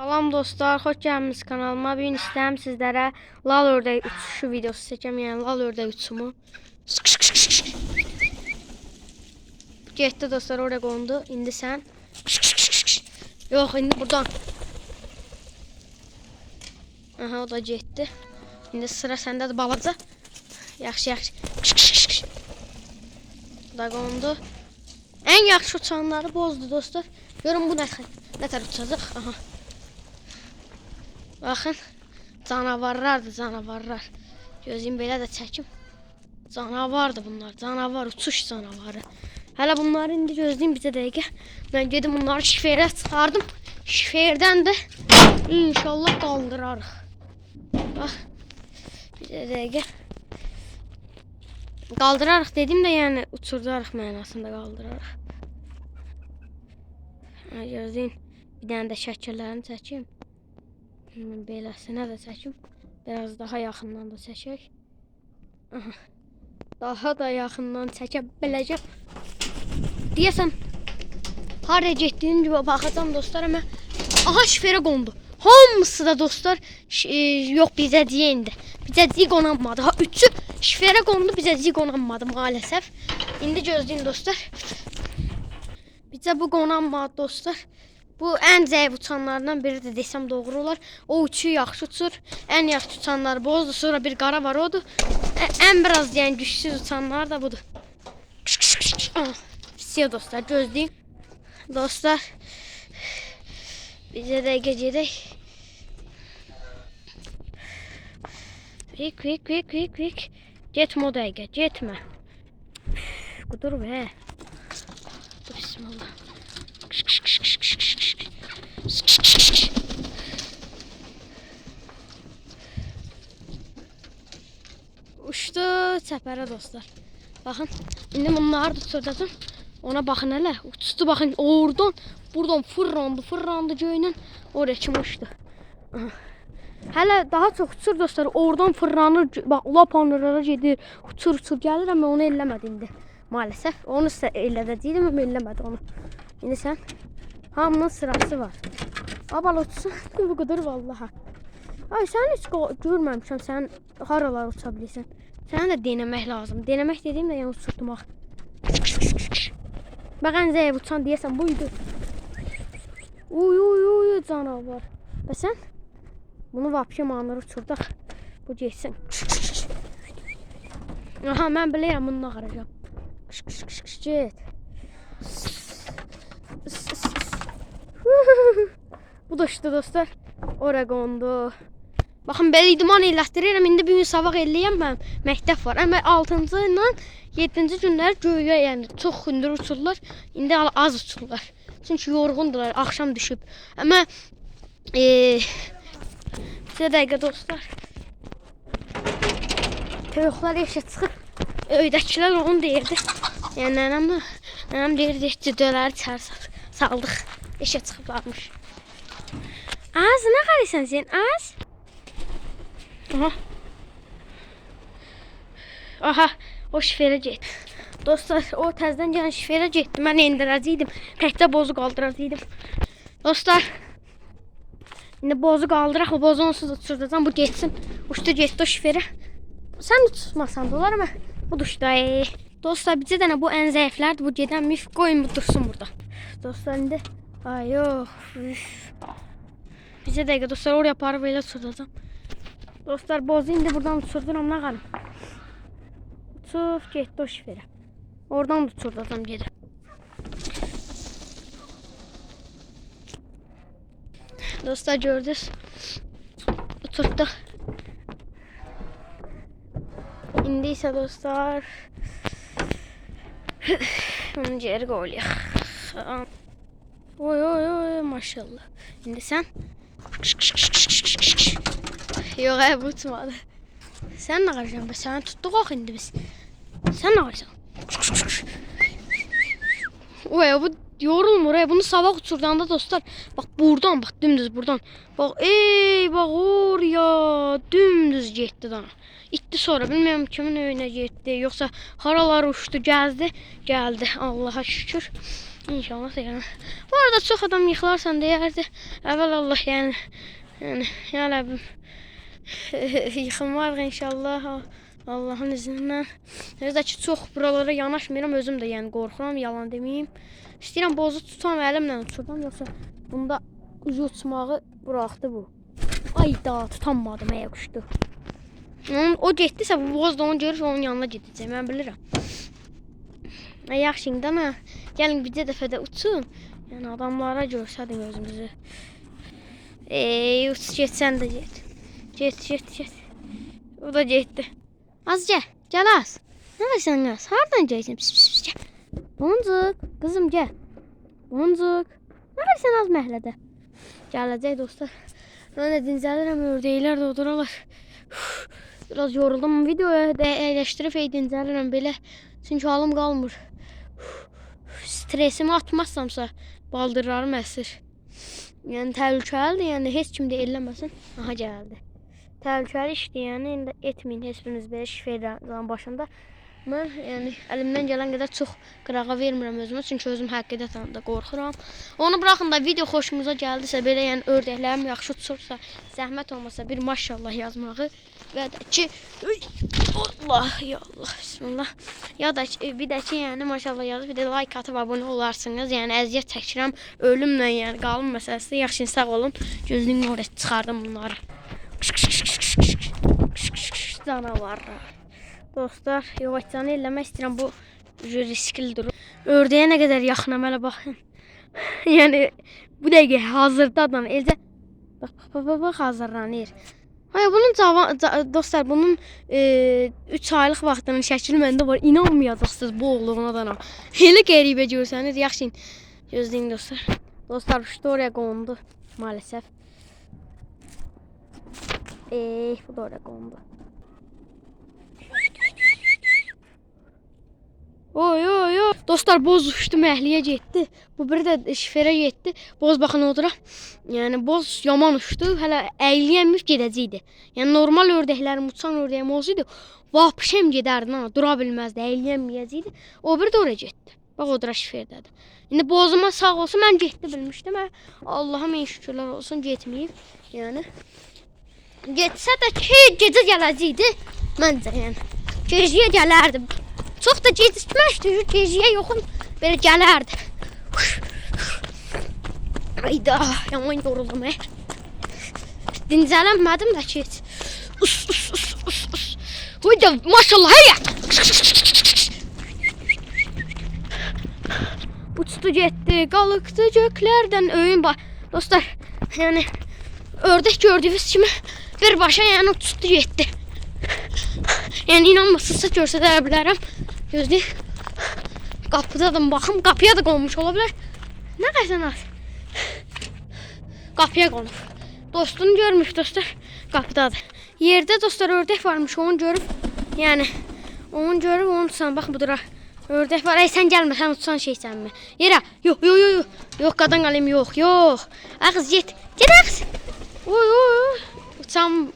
Salam dostlar, xoş gəlmisiniz kanalıma. Bugün istəyirəm sizlərə lal ördək uçuşu videosu çəkəm, yəni lal ördək uçumu. Getdi dostlar, oraya qondu. İndi sən. Yox, indi buradan. Aha, o da getdi. İndi sıra səndədir balaca. Yaxşı, yaxşı. Da qondu. Ən yaxşı uçanları bozdu dostlar. Görün bu nə tər uçacaq. Aha. Baxın, canavarlardır, canavarlar. Gözüm belə də çəkim. Canavardır bunlar, canavar, uçuş canavarı. Hələ bunları indi gözləyim bizə dəqiqə. Mən gedim bunları şifrəyə çıxardım. Şifrədən də inşallah qaldırarıq. Bax, bizə dəqiqə. Qaldırarıq dedim də, yəni uçurdarıq mənasında qaldırarıq. Gözləyin, bir dənə də şəkillərini çəkim. Beləsinə də çəkim. Biraz daha yaxından da çəkək. Aha. Daha da yaxından çəkə biləcəm. Deyəsən haraya getdiyim gibi baxacam dostlar, amma aha şifrə qondu. Hamısı da dostlar yox bizə deyə indi. Bizə deyə qonanmadı. Ha üçü şifrə qondu, bizə deyə qonanmadı maalesef. İndi gözləyin dostlar. Bizə bu qonanmadı dostlar. Bu ən zəif uçanlardan biridir desəm doğru olar. O uçuyor, yaxşı uçur. Ən yaxşı uçanlar bozdur. Sonra bir qara var, odur. Ən biraz yəni güçsüz uçanlar da budur. Size dostlar, gözləyin. Dostlar, bizə dəqiqə gedək. Vik. Getmə o dəqiqə, getmə. Qudur be. Bismillah. Uçdu çəpərə dostlar. Baxın, indi bunları da tutacağım. Ona baxın hələ. Uçdu baxın, buradan fırlandı göylə. Oraya kim uçdu. Hələ daha çox uçur dostlar. Oradan fırlanır, bax lapanlara gedir. Uçur gəlir, amma onu eləmədi indi. Maalesef onu sizə elədəcəydim, amma eləmədi onu. İndi sən hamının sırası var. Abala uçsun, bu qədər vallaha. Ay, sən heç görməmişəm, sən haralar uça bilirsən. Sənə də denemək lazım. Denemək dediyim də yəni uçurtmaq. Bax, ən zəif uçan deyəsən buydu. Uy, canavar. Və sən bunu vapşə manları uçurdaq. Bu geçsin. Aha, mən bilirəm bunu ağaracam. Get. Bu da işte dostlar. Oraya qondu. Baxın, belə idman elətdirirəm. İndi bir gün savaq eləyəm mən. Məktəb var. Amma 6-cı ilə 7-ci günlər göyə, yəni çox hündür uçurlar. İndi az uçurlar. Çünki yorğundular, axşam düşüb. Amma bir dəqiqə dostlar. Toyuqlar eşə çıxıb. Öydəkilər onu deyirdi. Yəni nənəm deyirdi, cüdələri içəri saldıq. Eşə çıxıblarmış. Az, nə qarıysan sən? Az? Aha, o şifrə getdi. Dostlar, o təzdən gələn şifrə getdi. Mən endirəcəydim. Təkdə bozu qaldıracaqdım. Dostlar, indi bozu qaldıraq. O bozu onsuz uçurdacam. Bu getsin. Uçdu getdi o şifrə. Sən uçmasan da olar, amma bu düşdü. Dostlar, bizə dənə bu ən zəiflərdir. Bu gedən mif, qoyun bu dursun burada. Dostlar, indi ay yox. Bizə dəqiqə dostlar, oraya aparıb elə uçurdacam. Dostlar, bozu indi buradan uçurduram, nə qalım. Uçub getdi o şifrə. Oradan da uçurdacam gedir. Dostlar, gördünüz. Uçurtduq. İndi isə dostlar onu geri qoyulayaq. Oy, maşallah. İndi sən yox, bu uçmadı. Sən nə qarışan be? Səni tutduq axı indi biz. Sən nə qarışan? Oy, bu yorulmur. Bunu sabah uçurdanda dostlar. Bax buradan, bax dümdüz buradan. Bax, bax oraya dümdüz getdi dana. İtdi sonra, bilmirəm kimin öyünə getdi. Yoxsa haralar uçdu, gəldi. Allaha şükür. İnşallah yani. Bu arada çox adam yıxılarsan deyərdi. Əvvəl Allah yəni Rəbbim yıxılmarıq inşallah Allahın izindən. Özdə ki çox buralara yanaşmıram, özüm də yəni qorxuram, yalan deməyim. İstəyirəm bozu tutam, əlimlə uçurdum, yoxsa bunda ucu uçmağı buraxdı bu. Ayda tutanmadım, əyə quşdu. O getdisə bu boz da onu görür, onun yanına gedəcək, mən bilirəm. Yaxşı indi ana, gəlin bir dəfə də uçun. Yəni adamlara görsədin özümüzü. Uç get, sən də get. Get. O da getdi. Az gəl az. Nə varsan az? Hardan gəlsən? Pis, gəl. Boncuk, qızım gəl. Boncuk. Nə varsan az məhlədə? Gələcək dostlar. Mən də dincəlirəm, ördəklər də oduralar. Biraz yoruldum. Videoya da əyləşdirib dincəlirəm belə. Çünki halım qalmır. Stresimi atmazsamsa baldırlarım əsir. Yəni təhlükəlidir, yəni heç kim də eləməsin. Aha gəldi. Təhlükəli işdir, yəni indi etməyin heç biriniz belə şifrələrin başında. Mən yəni əlimdən gələn qədər çox qırağa vermirəm özümə, çünki özüm həqiqətən də qorxuram. Onu buraxın da video xoşumuza gəldisə, belə yəni ördəklərim yaxşı uçursa, zəhmət olmasa bir maşallah yazmağı və də ki Allah ya Allah bismillah. Ya da bir də ki yəni maşallah yazıb bir də like atıb abunə olarsınız. Yəni əziyyət çəkirəm, ölümlə yəni qalım məsələsi. Yaxşı sağ olun. Gözlüyümü oraya çıxardım bunları. Canavarlar. Dostlar, yavaşcanı eləmək istəyirəm, bu risklidir. Ördəyə nə qədər yaxınam, hələ baxın. Yəni, bu dəqiqə hazırdadan, eləcə, bax, hazırlanır. Bunun dostlar, bunun 3 aylıq vaxtının şəkili məndə var, inanmayacaqsınız bu oğluğuna da. Elə qəribə görsəniz, yaxşı, gözləyin dostlar. Dostlar, uçdu oraya qondu, maalesef. Bu da oraya qondu. Oy. Dostlar, boz uçdu, məhliyə getdi. Bu biri də şifrə getdi. Boz baxın odura. Yəni boz yaman uçdu. Hələ əyliyəmmiş gedəcəkdi. Yəni normal ördəklərim uçan ördəyim olsaydı, vapşəm gedərdi, dura bilməzdi, əyliyəməyəcəkdi. O biri də oraya getdi. Bax odura şifrdədir. İndi bozuma sağ olsun, mən getdi bilmişdim. Allah'a min şükürlər olsun, getməyib. Yəni getsə də ki, gecə gələcəkdi. Məncə yəni gecəyə gələrdim. Çox da gecikməzdi, gecəyə yoxum, belə gələrdi. Ayda, yaman yoruldum. Dincələnmədim də ki. Uyda, maşallah, həyat. Uçdu getdi, qalıqdı göklərdən öyün bax. Dostlar, yəni ördək gördüyünüz kimi birbaşa yəni uçdu getdi. Yəni inanmırsınızsa görsədə bilərəm. Gözləyin. Qapıdadım, baxım, qapıya da qonmuş ola bilər. Nə qəsən az? Qapıya qonub. Dostunu görmüş dostlar, qapıdadır. Yerdə dostlar ördək varmış, onu görüb. Yəni, onu görüb, onu tutsan, bax budura. Ördək var, sən gəlmə, sən tutsan şeysənmi? Yerə, yox, qadan qalayım, yox. Ağız, get ağız. Uçam,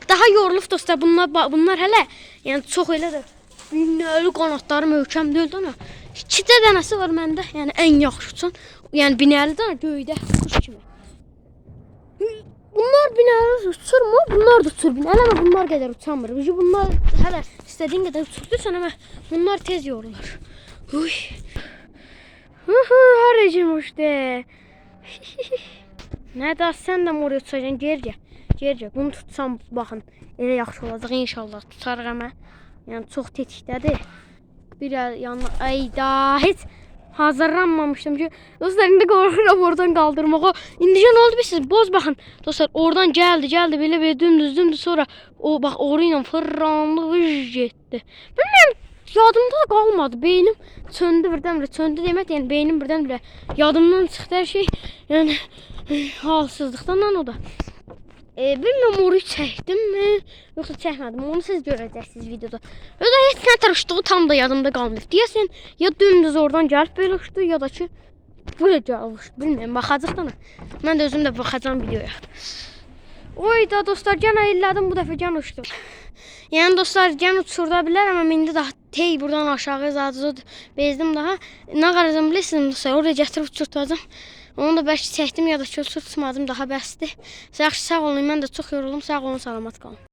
daha yorulub dostlar, bunlar hələ, yəni çox elədir. Binəli qanatları möhkəm deyildi ana. 2 dənəsi var məndə, yəni ən yaxşı uçan. Yəni binəlidir, göydə quş kimi. Bunlar binəli uçurmu? Bunlar da uçur. Binəli ama bunlar qədər uçamır. Bunlar hələ istədiyin qədər uçurdusan ama bunlar tez yorulur. Haracım uçdu. Nə da sən də oraya uçacaksın, gercə. Bunu tutsam baxın, elə yaxşı olacaq inşallah, tutarıq ama. Yəni çox tetikdədir. Bir yanına ayda heç hazırlanmamışdım ki. Dostlar indi qorxuram oradan qaldırmağa. İndicə nə oldu bilirsiniz? Boz baxın. Dostlar oradan gəldi belə dümdüz sonra o bax oru ilə fırlandı getdi. Bilmirəm yadımda da qalmadı. Beynim söndü birdən-birə. Söndü demək yəni beynim birdən-birə yadımdan çıxdı hər şey. Yəni halsızlıqdan o da. Bilmirəm oruyu çəkdim mi, yoxsa çəkmədim. Onu siz görəcəksiniz videoda. Ödə heç nə tər uçduğu tam da yadımda qalmayıb. Deyəsən, ya dümdüz oradan gəlib belə uçdu, ya da ki, buraya gəlib uçdu. Bilmirəm, baxacaq da. Mən də özüm də baxacağım videoya. Oyda dostlar, gənə elədim bu dəfə, gənə uçdum. Yəni dostlar, gənə uçurda bilər, amma indi daha tey buradan aşağı zadı bezdim daha. Nə qaracam bilirsiniz, oraya gətirib uçurtacam. Onu da bəlkə çəkdim ya da ki uçurtmadım, daha bəsdir. Yaxşı, sağ olun, mən də çox yoruldum. Sağ olun, salamat qalın.